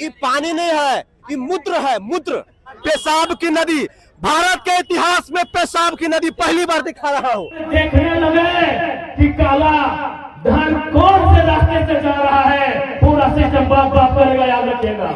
ये पानी नहीं है, ये मूत्र है, मूत्र। पेशाब की नदी, भारत के इतिहास में पेशाब की नदी पहली बार दिखा रहा हूँ। देखने लगे कि काला धन कौन से रास्ते से जा रहा है, पूरा सिस्टम बाप बाप करेगा, याद रखिएगा।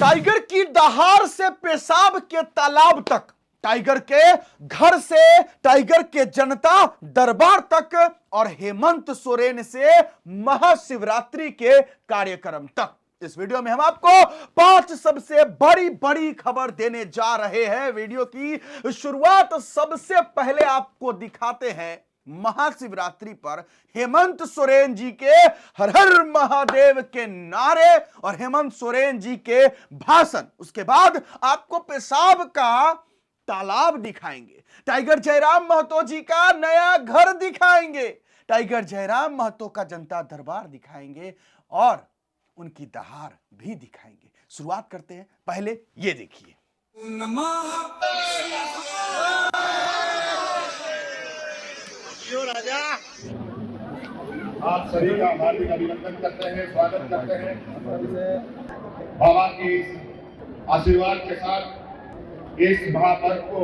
टाइगर की दहाड़ से पेशाब के तालाब तक, टाइगर के घर से टाइगर के जनता दरबार तक, और हेमंत सोरेन से महाशिवरात्रि के कार्यक्रम तक। इस वीडियो में हम आपको 5 सबसे बड़ी खबर देने जा रहे हैं। वीडियो की शुरुआत सबसे पहले आपको दिखाते हैं महाशिवरात्रि पर हेमंत सोरेन जी के हर हर महादेव के नारे और हेमंत सोरेन जी के भाषण। उसके बाद आपको पेशाब का तालाब दिखाएंगे, टाइगर जयराम महतो जी का नया घर दिखाएंगे, टाइगर जयराम महतो का जनता दरबार दिखाएंगे और उनकी दहाड़ भी दिखाएंगे। शुरुआत करते हैं, पहले ये देखिए। राजा आप सभी का हार्दिक अभिनंदन करते हैं, स्वागत करते हैं। बाबा की आशीर्वाद के साथ इस महापर्व को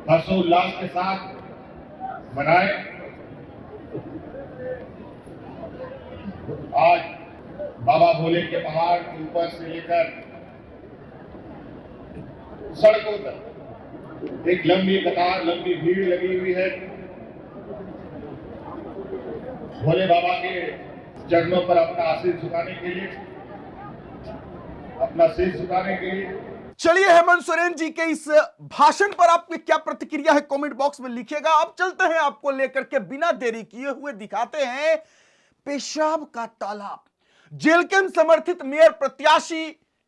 हर्षोल्लास के साथ मनाएं। आज बाबा भोले के पहाड़ के ऊपर से लेकर सड़कों तक एक लंबी कतार, लंबी भीड़ लगी हुई है भोले बाबा के चरणों पर अपना आशीष झुकाने के लिए, अपना शीश झुकाने के लिए। चलिए, हेमंत सोरेन जी के इस भाषण पर आपकी क्या प्रतिक्रिया है कमेंट बॉक्स में लिखिएगा। अब चलते हैं, आपको लेकर के बिना देरी किए हुए दिखाते हैं पेशाब का तालाब। जेलकेम समर्थित मेयर प्रत्याशी,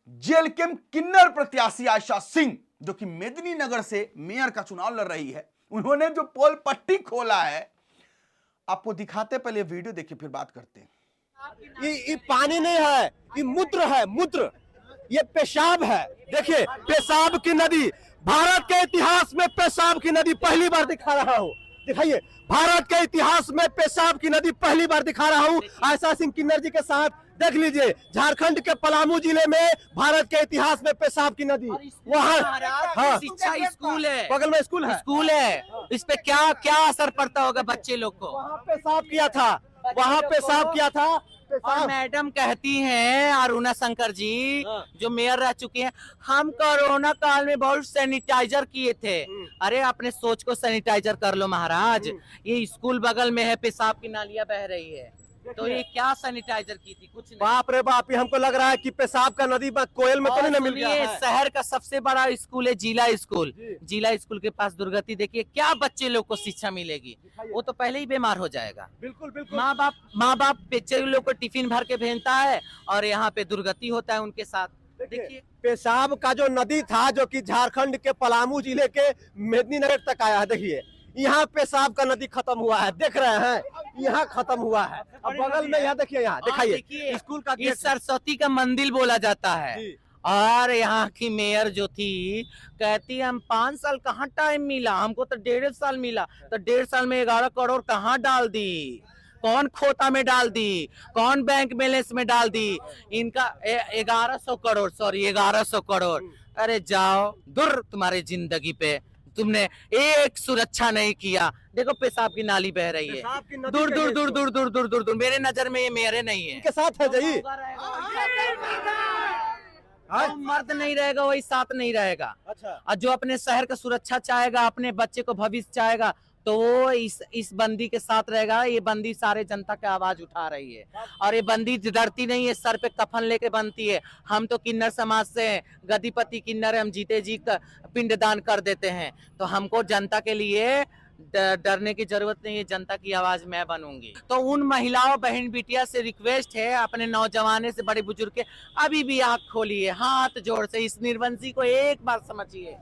जेलकेम किन्नर प्रत्याशी आयशा सिंह, जो कि मेदिनीनगर से मेयर का चुनाव लड़ रही है, उन्होंने जो पोल पट्टी खोला है आपको दिखाते, पहले वीडियो देखिए फिर बात करते हैं। ये पानी नहीं है, ये मूत्र है, मूत्र। ये पेशाब है। देखिए, पेशाब की नदी, भारत के इतिहास में पेशाब की नदी पहली बार दिखा रहा हूँ। दिखाइए, भारत के इतिहास में पेशाब की नदी पहली बार दिखा रहा हूँ आयशा सिंह किन्नर जी के साथ। देख लीजिए, झारखंड के पलामू जिले में भारत के इतिहास में पेशाब की नदी, वहाँ हाँ, शिक्षा स्कूल है, बगल में स्कूल है। इस पे क्या क्या असर पड़ता होगा बच्चे लोग को? वहाँ पेशाब किया था, वहाँ पेशाब किया था। और मैडम कहती हैं, अरुणा शंकर जी जो मेयर रह चुकी हैं, हम कोरोना काल में बहुत सैनिटाइजर किए थे। अरे अपने सोच को सैनिटाइजर कर लो महाराज। ये स्कूल बगल में है, पेशाब की नालियां बह रही है, तो ये क्या सैनिटाइजर की थी? कुछ नहीं। बाप रे बाप, ये हमको लग रहा है कि पेशाब का नदी कोयल में तो नहीं मिल गया है। शहर का सबसे बड़ा स्कूल है जिला स्कूल। जिला स्कूल के पास दुर्गति देखिए, क्या बच्चे लोग को शिक्षा मिलेगी? वो तो पहले ही बीमार हो जाएगा। बिल्कुल बिल्कुल। माँ बाप बच्चे लोग को टिफिन भर के भेजता है और यहाँ पे दुर्गति होता है उनके साथ। देखिए, पेशाब का जो नदी था, जो कि झारखंड के पलामू जिले के मेदिनीनगर तक आया है, देखिए यहाँ पेशाब का नदी खत्म हुआ है, देख रहे हैं, यहाँ खत्म हुआ है। अब बगल में यहाँ देखिए, यहाँ दिखाइए स्कूल का ये सरस्वती का मंदिर बोला जाता है। और यहाँ की मेयर जो थी कहती हम 5 साल कहाँ टाइम मिला, हमको तो 1.5 साल मिला, तो 1.5 साल में 11 करोड़ कहाँ डाल दी? कौन खोता में डाल दी, कौन बैंक बैलेंस में डाल दी? इनका 1100 करोड़, सॉरी 1100 करोड़। अरे जाओ दूर, तुम्हारे जिंदगी पे तुमने एक सुरक्षा नहीं किया। देखो पेशाब की नाली बह रही है, दूर दूर दूर दूर दूर दूर दूर दूर। मेरे नजर में ये मेरे नहीं है, के साथ है जी। मर्द नहीं रहेगा वही साथ नहीं रहेगा। अच्छा। और जो अपने शहर का सुरक्षा चाहेगा, अपने बच्चे को भविष्य चाहेगा, तो वो इस बंदी के साथ रहेगा। ये बंदी सारे जनता की आवाज उठा रही है और ये बंदी डरती नहीं है, सर पे कफन लेके बनती है। हम तो किन्नर समाज से हैं, गदिपति किन्नर, हम जीते जी का पिंडदान कर देते हैं, तो हमको जनता के लिए डरने की जरूरत नहीं है। जनता की आवाज मैं बनूंगी। तो उन महिलाओं बहन बिटिया से रिक्वेस्ट है, अपने नौजवाने से बड़े बुजुर्ग के, अभी भी आंख खोलिए, हाथ जोड़ से इस निर्वंशी को एक बार समझिए।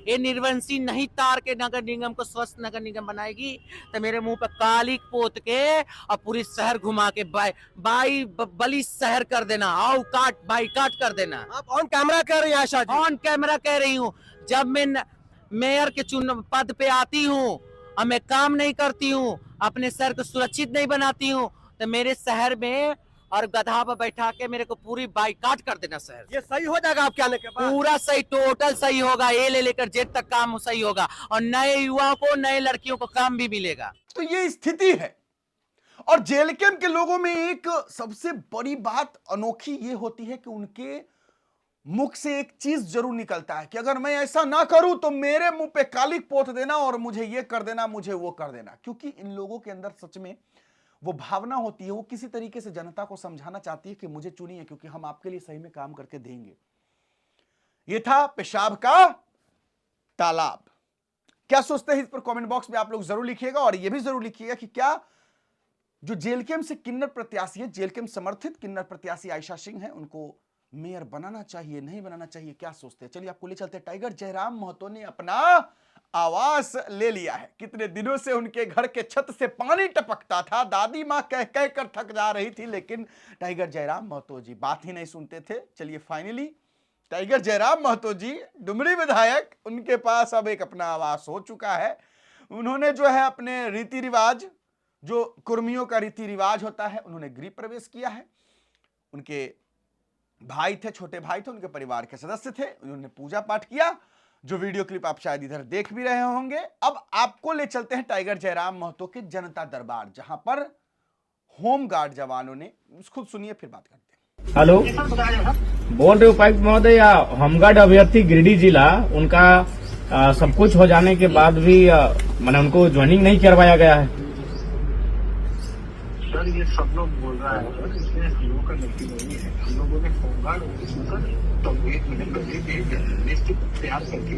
ये निर्वंशी नहीं तार के नगर निगम को स्वस्थ नगर निगम बनाएगी तो मेरे मुंह पर कालिक पोत के और पूरी शहर घुमा के बाई बली शहर कर देना। आओ काट बाई काट कर देना। आप ऑन कैमरा कह रही हैं आशा जी? ऑन कैमरा कह रही हूँ। जब मैं मेयर के पद पे आती हूँ और मैं काम नहीं करती हूँ, अपने शहर को सुरक्षित नहीं बनाती हूँ, तो मेरे शहर में और गधा पर बैठा के मेरे को पूरी बाइकाट कर देना शहर। ये सही हो जाएगा आपके आने के बाद? पूरा सही, टोटल सही होगा, ए ले लेकर जेड तक काम सही होगा और नए युवाओं को, नए लड़कियों को काम भी मिलेगा। तो ये स्थिति है। और जेल कैंप के लोगों में एक सबसे बड़ी बात अनोखी ये होती है कि उनके मुख से एक चीज जरूर निकलता है कि अगर मैं ऐसा ना करूं तो मेरे मुंह पे कालिक पोत देना और मुझे ये कर देना, मुझे वो कर देना। क्योंकि इन लोगों के अंदर सच में वो भावना होती है, वो किसी तरीके से जनता को समझाना चाहती है कि मुझे चुनिए क्योंकि हम आपके लिए सही में काम करके देंगे। ये था पेशाब का तालाब। क्या सोचते हैं इस पर कमेंट बॉक्स में आप लोग जरूर लिखिएगा और ये भी जरूर लिखिएगा कि क्या जो जेल कैंप से किन्नर प्रत्याशी है, जेल कैंप समर्थित किन्नर प्रत्याशी आयशा सिंह है, उनको मेयर बनाना चाहिए, नहीं बनाना चाहिए, क्या सोचते हैं? चलिए आपको ले चलते हैं। टाइगर जयराम महतो ने अपना आवास ले लिया है। कितने दिनों से उनके घर के छत से पानी टपकता था, दादी मां कह कह कर थक जा रही थी, लेकिन टाइगर जयराम महतो जी बात ही नहीं सुनते थे। चलिए फाइनली टाइगर जयराम महतो जी, डुमरी विधायक, उनके पास अब एक अपना आवास हो चुका है। उन्होंने जो है अपने रीति रिवाज, जो कुर्मियों का रीति रिवाज होता है, उन्होंने गृह प्रवेश किया है। उनके भाई थे, छोटे भाई थे, उनके परिवार के सदस्य थे, उन्होंने पूजा पाठ किया, जो वीडियो क्लिप आप शायद इधर देख भी रहे होंगे। अब आपको ले चलते हैं टाइगर जयराम महतो के जनता दरबार, जहां पर होमगार्ड जवानों ने, खुद सुनिए फिर बात करते हैं। हेलो, बोल रहे उपायुक्त महोदय, होमगार्ड अभ्यर्थी गिरिडीह जिला, उनका सब कुछ हो जाने के बाद भी मैंने उनको ज्वाइनिंग नहीं करवाया गया है। सर ये सब लोग बोल रहा है सर, इसमें हम लोगों का गलती नहीं है। हम लोगों ने होमगार्ड ऑफिसर तो 1 महीने पहले लिस्ट तैयार करके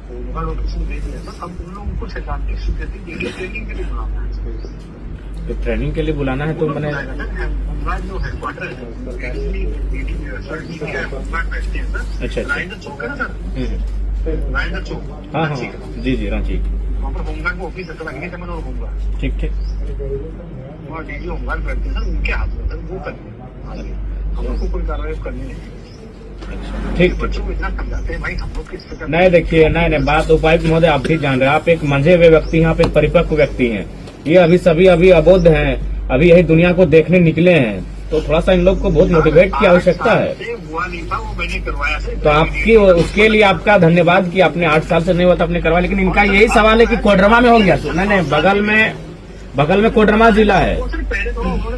होमगार्ड ऑफिसर भेज दिया था। हम उन लोगों को सैद्धांतिक स्वीकृति ट्रेनिंग के लिए बुलाना है। तो ट्रेनिंग के लिए बुलाना है तो मैंने होमगार्ड जो हेडक्वार्टर है होमगार्ड बैठते हैं सर। अच्छा, राजेंद्र चौक है ना सर, राजेंद्र चौक। हाँ हाँ जी जी रांची, वहाँ पर होमगार्ड को ऑफिस है और होमगार्ड, ठीक ठीक, वहाँ डीजी होमगार्ड बैठते हैं सर, उनके हाथ में सर वो करने, हम लोग को कोई कार्रवाई करनी नहीं। ठीक बच्चों को इतना समझाते हैं भाई, हम लोग किस तरह नहीं। देखिए नहीं बात उपायुक्त महोदय आप भी जान रहे हैं, आप एक मंझे हुए व्यक्ति हैं, आप एक परिपक्व व्यक्ति हैं। ये अभी सभी अभी अबोध हैं, अभी यही दुनिया को देखने निकले हैं, तो थोड़ा सा इन लोग को बहुत मोटिवेट की आवश्यकता है। हुआ नहीं था, वो मैंने करवाया सर। तो आपकी उसके लिए आपका धन्यवाद कि आपने 8 साल से नहीं हुआ था आपने करवाया, लेकिन इनका यही सवाल है कि कोडरमा में हो गया। नहीं बगल में कोडरमा जिला है। वो सर पहले थोड़ा उन्होंने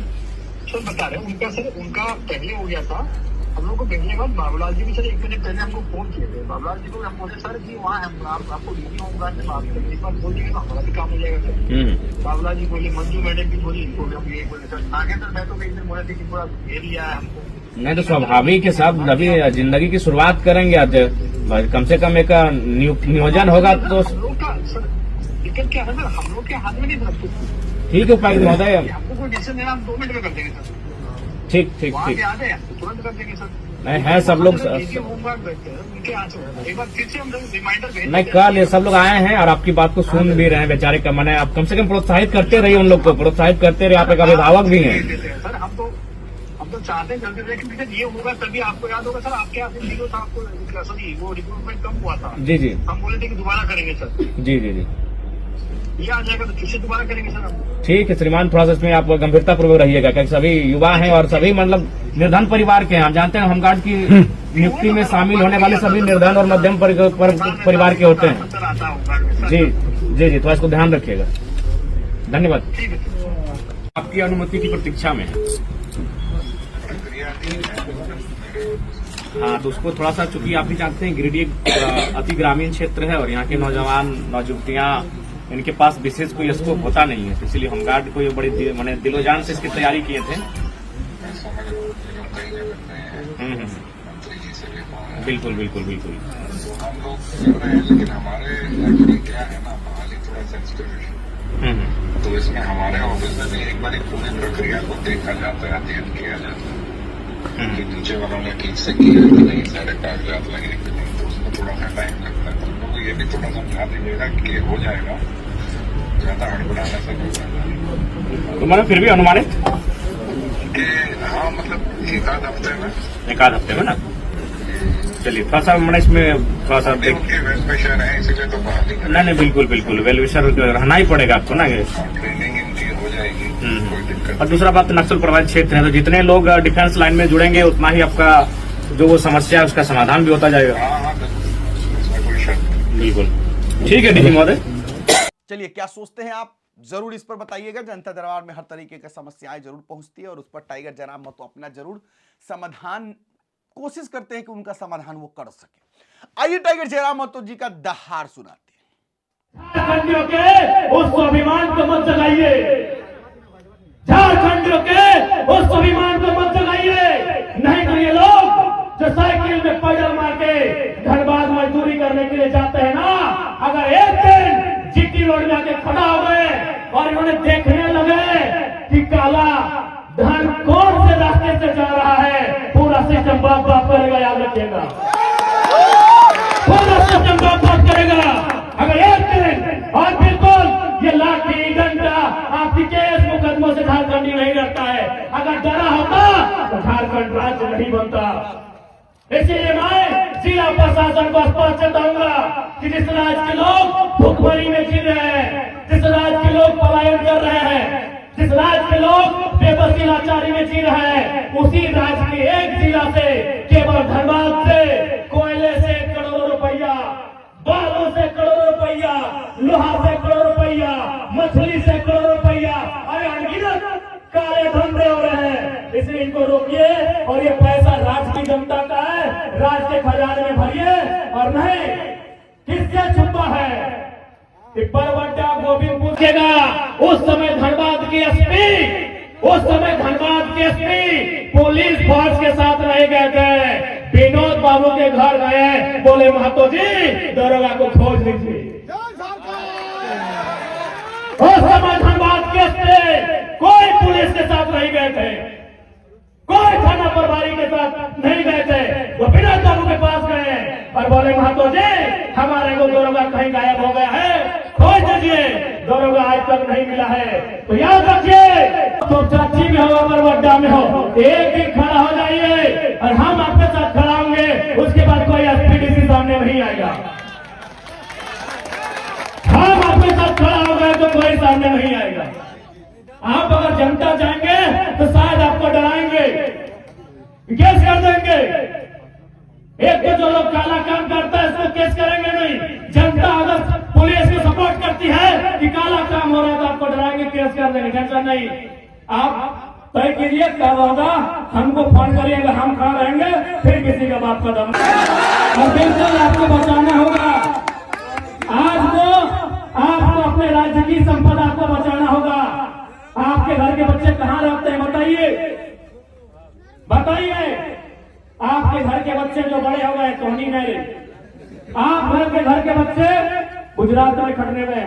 सर बता रहे हैं, उनका सर उनका पहले हो गया था। हम लोग को भेजने के बाद बाबूलाल जी भी सर 1 महीने पहले हमको फोन किए थे। बाबूलाल जी को हम बोले सर कि वहाँ हम आपको डीजी होमगार्ड से बात करेंगे, इस बार बोल देंगे तो हमारा भी काम हो जाएगा सर। बाबूलाल जी बोले, मंजू मैडम भी बोली, इनको हम ये बोले सर आगे सर। मैं तो एक दिन बोला थी कि पूरा घेर लिया है हमको। नहीं तो स्वाभाविक के साथ अभी जिंदगी की शुरुआत करेंगे, आज कम से कम एक नियोजन होगा तो हम लोग का सर दिक्कत क्या है सर, हम लोग के हाथ में नहीं सब कुछ। ठीक है उपायुक्त महोदय, हमको कोई डिसीजन लेना, हम 2 मिनट में कर देंगे सर। ठीक ठीक वहाँ ठीक, पे आ जाए तो तुरंत कर देंगे सर। नहीं है सब लोग होमगार्ड बैठते हैं उनके यहाँ से एक बार फिर से हम रिमाइंडर भेज नहीं कल ये सब लोग आए हैं और आपकी बात को सुन भी रहे हैं बेचारे का। मैंने आप कम से कम प्रोत्साहित करते रहिए, उन लोग को प्रोत्साहित करते रहिए, आप एक अभिभावक भी हैं सर। हम तो चाहते हैं जल्दी, लेकिन ये होगा तभी आपको याद होगा सर, आपके यहाँ से था आपको सॉरी वो रिक्रूटमेंट कम हुआ था। जी जी, हम बोले थे कि दोबारा करेंगे सर। जी जी जी, ये आ जाएगा तो फिर से दोबारा करेंगे सर हम। ठीक है श्रीमान, थोड़ा सा इसमें आप गंभीरता पूर्वक रहिएगा, क्योंकि सभी युवा हैं और सभी मतलब निर्धन परिवार के हैं। हम जानते हैं होमगार्ड की नियुक्ति में शामिल होने वाले सभी निर्धन और मध्यम परिवार के होते हैं। जी जी जी, थोड़ा इसको ध्यान रखिएगा। धन्यवाद। आपकी अनुमति की प्रतीक्षा में है। हाँ तो उसको थोड़ा सा, चूंकि आप भी जानते हैं गिरिडीह अति ग्रामीण क्षेत्र है और यहाँ के नौजवान नौजुवतियाँ, इनके पास विशेष कोई स्कोप होता नहीं है, तो इसलिए होमगार्ड को ये बड़ी मैंने दिलोजान से इसकी तैयारी किए थे। बिल्कुल बिल्कुल बिल्कुल। हम लोग कर रहे हैं, लेकिन हमारे एक्चुअली क्या है ना, बहाली थोड़ा सेंसिटिव है। तो इसमें हमारे ऑफिस में भी एक बार पूरी प्रक्रिया को देखा जाता है, अध्ययन किया जाता है कि नीचे वालों ने ठीक से किया कि नहीं, सारे कागजात लगे कि नहीं, तो उसमें थोड़ा सा टाइम लगता है। तो हम लोग ये भी थोड़ा समझा दीजिएगा कि हो जाएगा, ज्यादा हड़बड़ाने से हो जाएगा। तो मैंने फिर भी अनुमानित कि हाँ मतलब एक आध हफ्ते में ना। चलिए थोड़ा सा मैंने इसमें थोड़ा सा वेलविशर है, इसीलिए तो बहाली नहीं बिल्कुल बिल्कुल वेलविशर रहना ही पड़ेगा आपको ना। ट्रेनिंग इनकी हो जाएगी, कोई दिक्कत और दूसरा बात, नक्सल प्रभावित क्षेत्र है तो जितने लोग डिफेंस लाइन में जुड़ेंगे उतना ही आपका जो वो समस्या है उसका समाधान भी होता जाएगा। हाँ, इसमें कोई शक नहीं। बिल्कुल ठीक है डीजी महोदय। चलिए, क्या सोचते हैं आप, जरूर इस पर बताइएगा। जनता दरबार में हर तरीके की समस्याएं जरूर पहुंचती है और उस पर टाइगर जयराम महतो अपना जरूर समाधान कोशिश करते हैं कि उनका समाधान वो कर सके। आइए टाइगर जयराम महतो जी का दहाड़ सुनाते हैं। झारखंडियों के उस स्वाभिमान को मत जगाइए, झारखंडियों के उस स्वाभिमान को मत जगाइए। नहीं तो ये लोग जो साइकिल में पैदल मार के धनबाद मजदूरी करने के लिए जाते हैं ना, अगर एक दिन जीटी रोड में आके खड़ा हो गए और इन्होंने देखने लगे कि काला धन कौन से रास्ते से जा रहा है, पूरा सिस्टम बाप बाप करेगा, याद रखिएगा, पूरा सिस्टम बाप बाप करेगा। अगर एक दिन और बिल्कुल ये लाठी डंडा आपकी केस मुकदमों से झारखंडी नहीं डरता है। अगर डरा होता तो झारखंड राज्य नहीं बनता। इसीलिए मैं जिला प्रशासन को स्पष्ट चेताऊंगा कि जिस राज्य के लोग भुखमरी में जी रहे हैं, जिस राज्य के लोग पलायन कर रहे हैं, जिस राज्य के लोग बेबसी लाचारी में जी रहे हैं, उसी राज्य के एक जिला से, केवल धनबाद से, कोयले से करोड़ों रुपया, बालू से करोड़ों रुपया, लोहा से करोड़ों रुपया, मछली से करोड़ों रुपया, अरे अनगिनत काले धंधे हो रहे हैं। इसलिए इनको रोकिए और ये पैसा राज्य की जनता का है, राज्य के खजाने में भरिए और नहीं किससे छुपा है कि बरवड्डा गोविंदपुर केगा उस समय धनबाद के एसपी, उस समय धनबाद के एसपी पुलिस फोर्स के साथ रह गए थे। विनोद बाबू के घर गए, बोले महतो जी दरोगा को खोज लीजिए। उस समय धनबाद के एसपी कोई पुलिस के साथ नहीं गए थे, कोई थाना प्रभारी के साथ नहीं गए थे। वो विनोद बाबू के पास गए और बोले महतो जी हमारे को दरोगा कहीं गायब हो गया है, खोज दीजिए। दरोगा आज तक नहीं मिला है। तो याद रखिए, तो चाची में हो अगर वड्डा में हो, एक दिन खड़ा हो जाइए और हम आपके साथ खड़ा होंगे। उसके बाद कोई एसपीडीसी सामने नहीं आएगा। हम आपके साथ खड़ा हो गए तो कोई सामने नहीं आएगा। आप अगर जनता जाएंगे तो शायद आपको डराएंगे, केस कर देंगे। एक तो जो लोग काला काम करता है इसको केस करेंगे नहीं। जनता अगर पुलिस को सपोर्ट करती है कि काला काम हो रहा है तो आपको डराएंगे, केस कर देंगे, टेंशन नहीं। आप तय कीजिए कब होगा, हमको फोन करिएगा, हम खड़ा रहेंगे, फिर किसी का बाप का दम। और बिल्कुल आपको बचाना होगा। आज को आपको अपने राज्य की संपदा को बचाना होगा। आपके घर के बच्चे कहाँ रहते हैं बताइए, बताइए। आपके घर के बच्चे जो बड़े हो गए तो नहीं मेरे, आप घर के बच्चे गुजरात में खटने गए,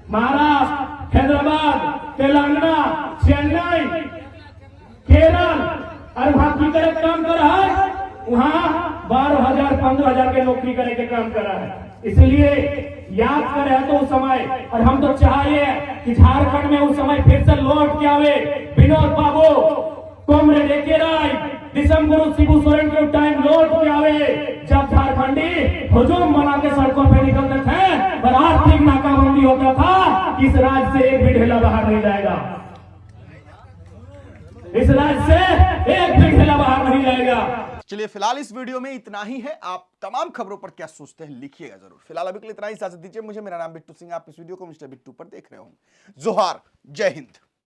महाराष्ट्र, हैदराबाद, तेलंगाना, चेन्नई, केरल, और वहां की तरह काम कर रहा है। वहां 12,000 15,000 के नौकरी करे के काम कर रहा है। इसलिए याद करे तो उस समय, और हम तो चाहिए कि झारखंड में उस समय फिर से लौट के आवे विनोद बाबू, कॉमरेड एके राय, दिसंबर शिबू सोरेन के टाइम लौट के आवे जब झारखंडी हुजूम बना के सड़कों पे निकलते थे और आर्थिक नाकाबंदी होता था। इस राज्य से एक भी ढेला बाहर नहीं जाएगा, इस राज्य से एक भी ढेला बाहर नहीं जाएगा। चलिए, फिलहाल इस वीडियो में इतना ही है। आप तमाम खबरों पर क्या सोचते हैं लिखिएगा जरूर। फिलहाल अभी के लिए इतना ही, इजाजत दीजिए मुझे। मेरा नाम बिट्टू सिंह, आप इस वीडियो को मिस्टर बिट्टू पर देख रहे होंगे। जोहार, जय हिंद।